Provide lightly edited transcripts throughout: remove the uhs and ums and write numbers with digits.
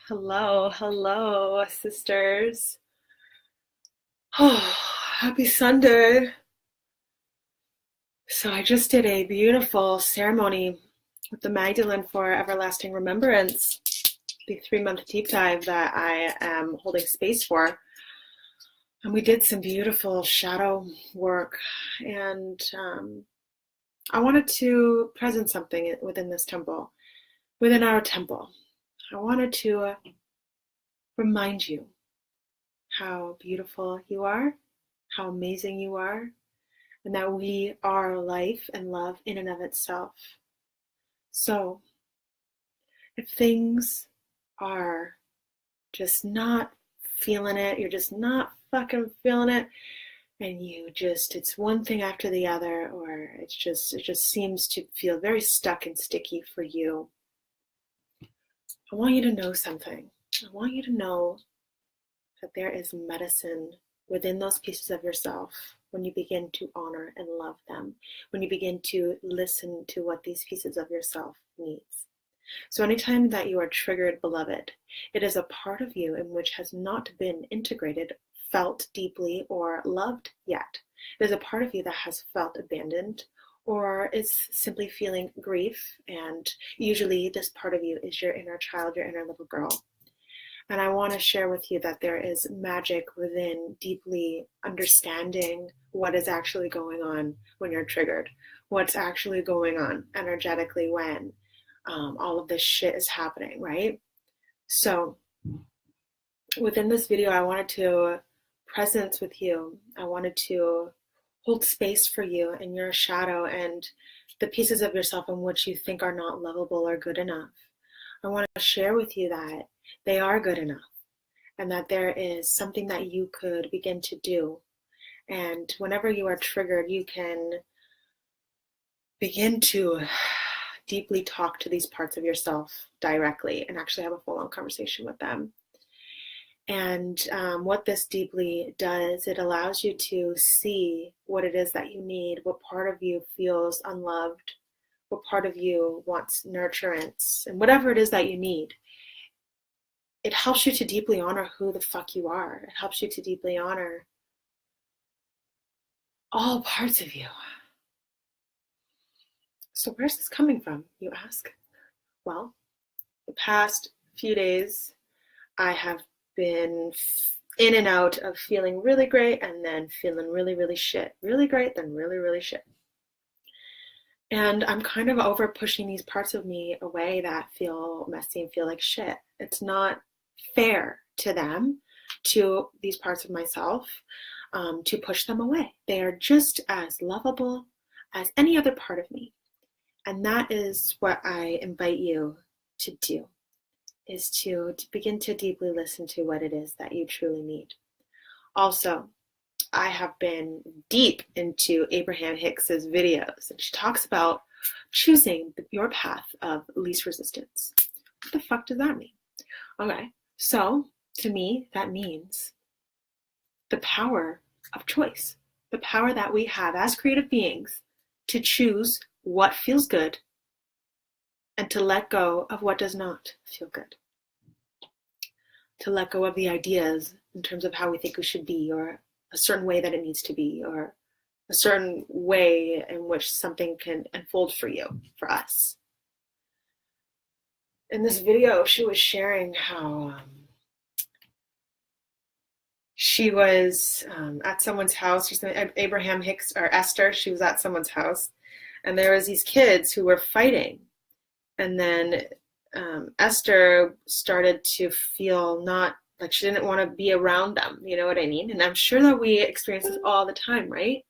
Hello, hello, sisters. Oh, happy Sunday. So I just did a beautiful ceremony with the Magdalene for Everlasting Remembrance, the 3-month deep dive that I am holding space for. And we did some beautiful shadow work. And I wanted to present something within this temple, within our temple. I wanted to remind you how beautiful you are, how amazing you are, and that we are life and love in and of itself. So, if things are just not feeling it, you're just not fucking feeling it, and it's one thing after the other, or it just seems to feel very stuck and sticky for you, I want you to know something. I want you to know that there is medicine within those pieces of yourself when you begin to honor and love them, when you begin to listen to what these pieces of yourself needs. So anytime that you are triggered, beloved, it is a part of you in which has not been integrated, felt deeply, or loved yet. It is a part of you that has felt abandoned or is simply feeling grief, and usually this part of you is your inner child, your inner little girl. And I want to share with you that there is magic within deeply understanding what is actually going on when you're triggered, what's actually going on energetically when all of this shit is happening, right? So within this video, I wanted to presence with you. I wanted to hold space for you and your shadow and the pieces of yourself in which you think are not lovable or good enough. I want to share with you that they are good enough and that there is something that you could begin to do. And whenever you are triggered, you can begin to deeply talk to these parts of yourself directly and actually have a full-on conversation with them. And what this deeply does, it allows you to see what it is that you need, what part of you feels unloved, what part of you wants nurturance, and whatever it is that you need. It helps you to deeply honor who the fuck you are. It helps you to deeply honor all parts of you. So where's this coming from, you ask? Well, the past few days, I have been in and out of feeling really great and then feeling really, really shit. Really great, then really, really shit. And I'm kind of over pushing these parts of me away that feel messy and feel like shit. It's not fair to them, to these parts of myself, to push them away. They are just as lovable as any other part of me. And that is what I invite you to do, is to begin to deeply listen to what it is that you truly need. Also, I have been deep into Abraham Hicks's videos, and she talks about choosing your path of least resistance. What the fuck does that mean? Okay, so to me, that means the power of choice, the power that we have as creative beings to choose what feels good and to let go of what does not feel good. To let go of the ideas in terms of how we think we should be, or a certain way that it needs to be, or a certain way in which something can unfold for you, for us. In this video, she was sharing how she was at someone's house. Abraham Hicks, or Esther, she was at someone's house, and there was these kids who were fighting. And then Esther started to feel not like she didn't want to be around them. You know what I mean? And I'm sure that we experience this all the time, right?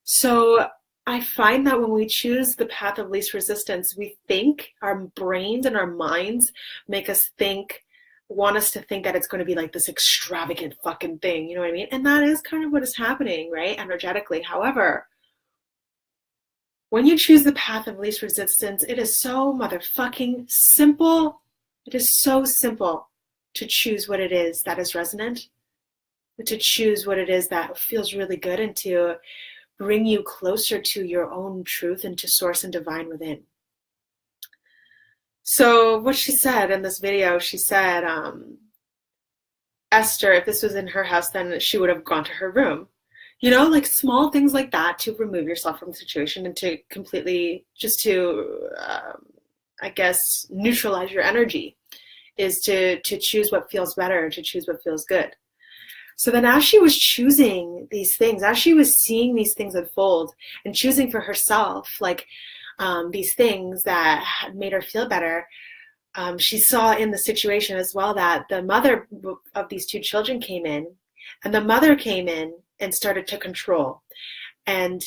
So I find that when we choose the path of least resistance, we think, our brains and our minds make us think, want us to think that it's going to be like this extravagant fucking thing. You know what I mean? And that is kind of what is happening, right? Energetically. However, when you choose the path of least resistance, it is so motherfucking simple. It is so simple to choose what it is that is resonant, to choose what it is that feels really good, and to bring you closer to your own truth and to source and divine within. So what she said in this video, she said, Esther, if this was in her house, then she would have gone to her room. You know, like small things like that to remove yourself from the situation and to completely just to, I guess, neutralize your energy is to choose what feels better, to choose what feels good. So then as she was choosing these things, as she was seeing these things unfold and choosing for herself, like these things that had made her feel better, she saw in the situation as well that the mother of these two children came in, and the mother came in and started to control and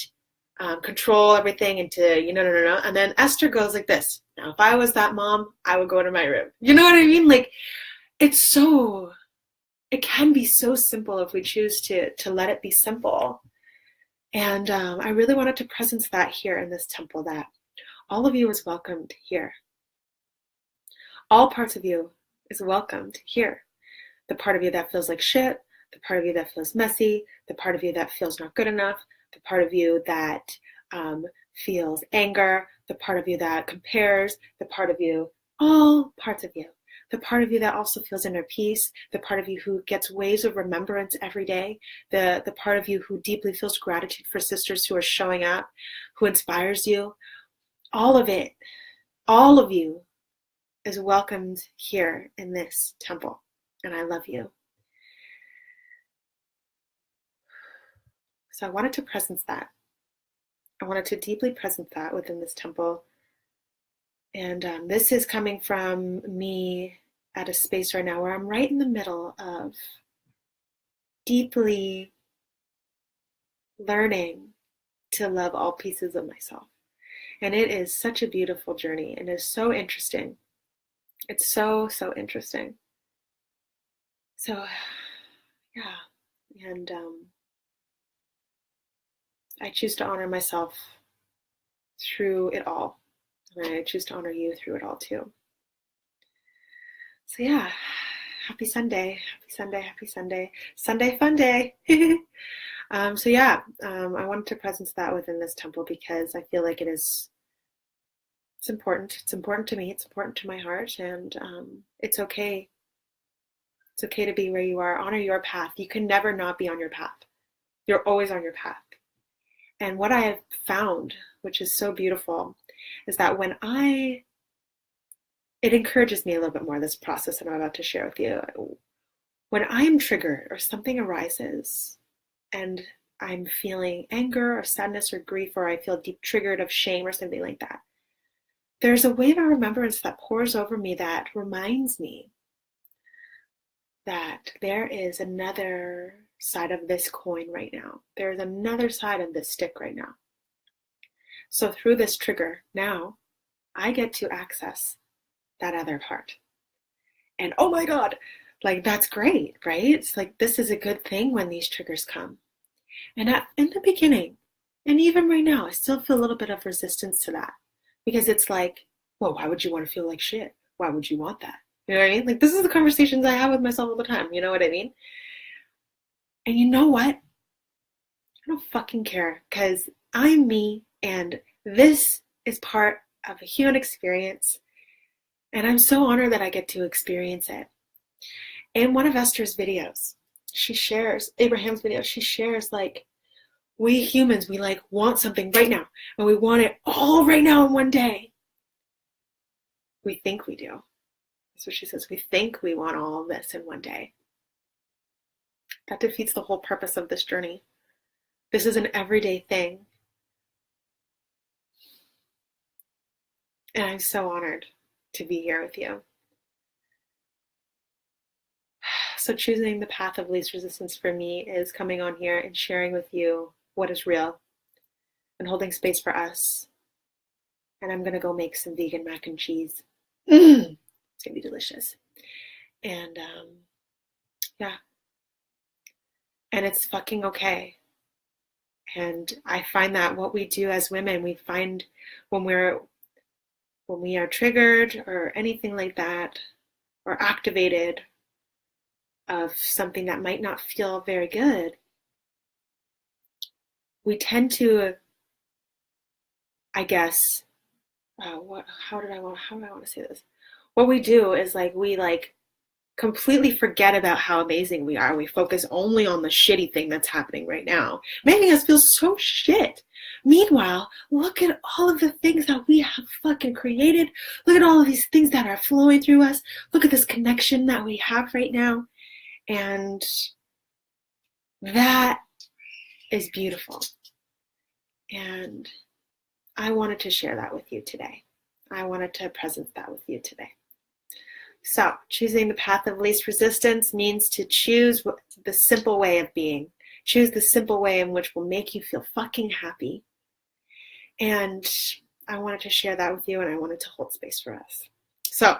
control everything into, you know, no, no, no. And then Esther goes like this. Now, if I was that mom, I would go to my room. You know what I mean? Like, it's so, it can be so simple if we choose to let it be simple. And I really wanted to presence that here in this temple, that all of you is welcomed here. All parts of you is welcomed here. The part of you that feels like shit, the part of you that feels messy, the part of you that feels not good enough, the part of you that feels anger, the part of you that compares, the part of you, all parts of you. The part of you that also feels inner peace, the part of you who gets waves of remembrance every day, the part of you who deeply feels gratitude for sisters who are showing up, who inspires you. All of it, all of you is welcomed here in this temple, and I love you. So I wanted to presence that. I wanted to deeply presence that within this temple. And this is coming from me at a space right now where I'm right in the middle of deeply learning to love all pieces of myself. And it is such a beautiful journey and it's so interesting. It's so, so interesting. So, yeah. And I choose to honor myself through it all. And I choose to honor you through it all too. So yeah, happy Sunday, happy Sunday, happy Sunday, Sunday fun day. So yeah, I wanted to presence that within this temple because I feel like it's important. It's important to me. It's important to my heart, and it's okay. It's okay to be where you are. Honor your path. You can never not be on your path. You're always on your path. And what I have found, which is so beautiful, is that it encourages me a little bit more, this process that I'm about to share with you. When I am triggered or something arises and I'm feeling anger or sadness or grief, or I feel deep triggered of shame or something like that, there's a wave of remembrance that pours over me that reminds me that there is another side of this coin right now. There's another side of this stick right now. So through this trigger, now I get to access that other part. And oh my God, like that's great, right? It's like this is a good thing when these triggers come. And in the beginning, and even right now, I still feel a little bit of resistance to that because it's like, well, why would you want to feel like shit? Why would you want that? You know what I mean? Like this is the conversations I have with myself all the time. You know what I mean? And you know what? I don't fucking care because I'm me and this is part of a human experience. And I'm so honored that I get to experience it. In one of Esther's videos, she shares, Abraham's video, she shares like, we humans, we like want something right now and we want it all right now in one day. We think we do. That's what she says. We think we want all of this in one day. That defeats the whole purpose of this journey. This is an everyday thing. And I'm so honored to be here with you. So choosing the path of least resistance for me is coming on here and sharing with you what is real and holding space for us. And I'm going to go make some vegan mac and cheese. It's going to be delicious. And yeah. And it's fucking okay. And I find that what we do as women, we find when we are triggered or anything like that, or activated of something that might not feel very good, we tend to, I guess, how do I want to say this? what we do is like we like completely forget about how amazing we are. We focus only on the shitty thing that's happening right now, making us feel so shit. Meanwhile, look at all of the things that we have fucking created. Look at all of these things that are flowing through us. Look at this connection that we have right now. And that is beautiful. And I wanted to share that with you today. I wanted to present that with you today. So, choosing the path of least resistance means to choose the simple way of being. Choose the simple way in which will make you feel fucking happy. And I wanted to share that with you, and I wanted to hold space for us. So,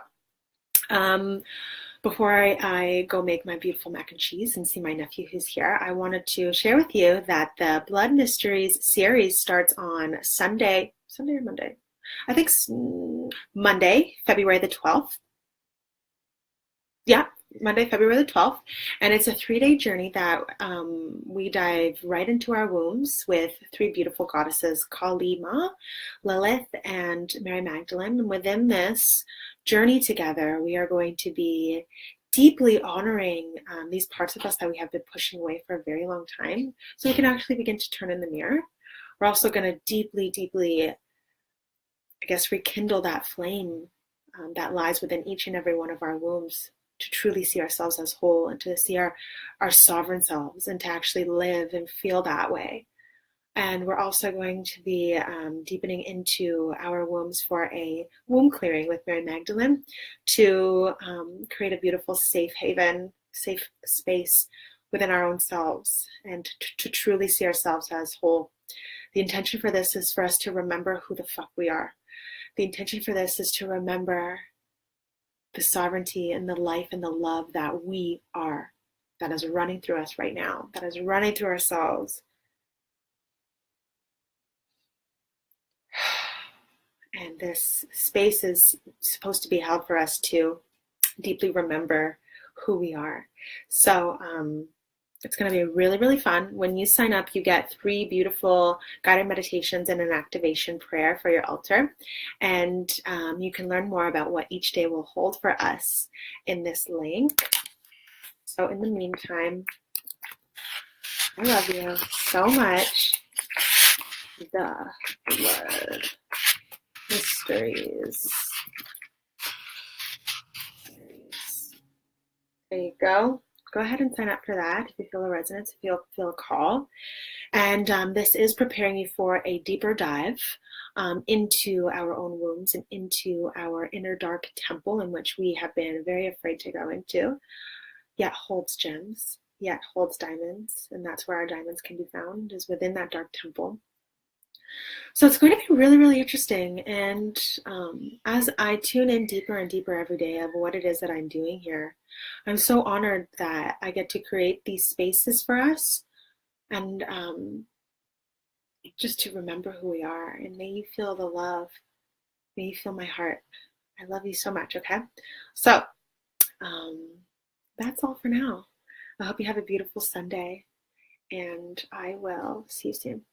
before I go make my beautiful mac and cheese and see my nephew who's here, I wanted to share with you that the Blood Mysteries series starts on Sunday or Monday? I think Monday, February the 12th. Yeah, Monday, February the 12th. And it's a 3-day journey that we dive right into our wombs with 3 beautiful goddesses, Kali Ma, Lilith, and Mary Magdalene. And within this journey together, we are going to be deeply honoring these parts of us that we have been pushing away for a very long time, so we can actually begin to turn in the mirror. We're also going to deeply, I guess, rekindle that flame that lies within each and every one of our wombs, to truly see ourselves as whole and to see our sovereign selves and to actually live and feel that way. And we're also going to be deepening into our wombs for a womb clearing with Mary Magdalene to create a beautiful safe haven, safe space within our own selves and to truly see ourselves as whole. The intention for this is for us to remember who the fuck we are. The intention for this is to remember the sovereignty and the life and the love that we are, that is running through us right now, that is running through ourselves. And this space is supposed to be held for us to deeply remember who we are. So it's going to be really, really fun. When you sign up, you get 3 beautiful guided meditations and an activation prayer for your altar. And you can learn more about what each day will hold for us in this link. So in the meantime, I love you so much. The Blood Mysteries. There you go. Go ahead and sign up for that if you feel a resonance, if you feel a call. And this is preparing you for a deeper dive into our own wombs and into our inner dark temple, in which we have been very afraid to go into, yet holds gems, yet holds diamonds. And that's where our diamonds can be found, is within that dark temple. So it's going to be really, really interesting. And as I tune in deeper and deeper every day of what it is that I'm doing here, I'm so honored that I get to create these spaces for us and just to remember who we are. And may you feel the love. May you feel my heart. I love you so much, okay? So that's all for now. I hope you have a beautiful Sunday, and I will see you soon.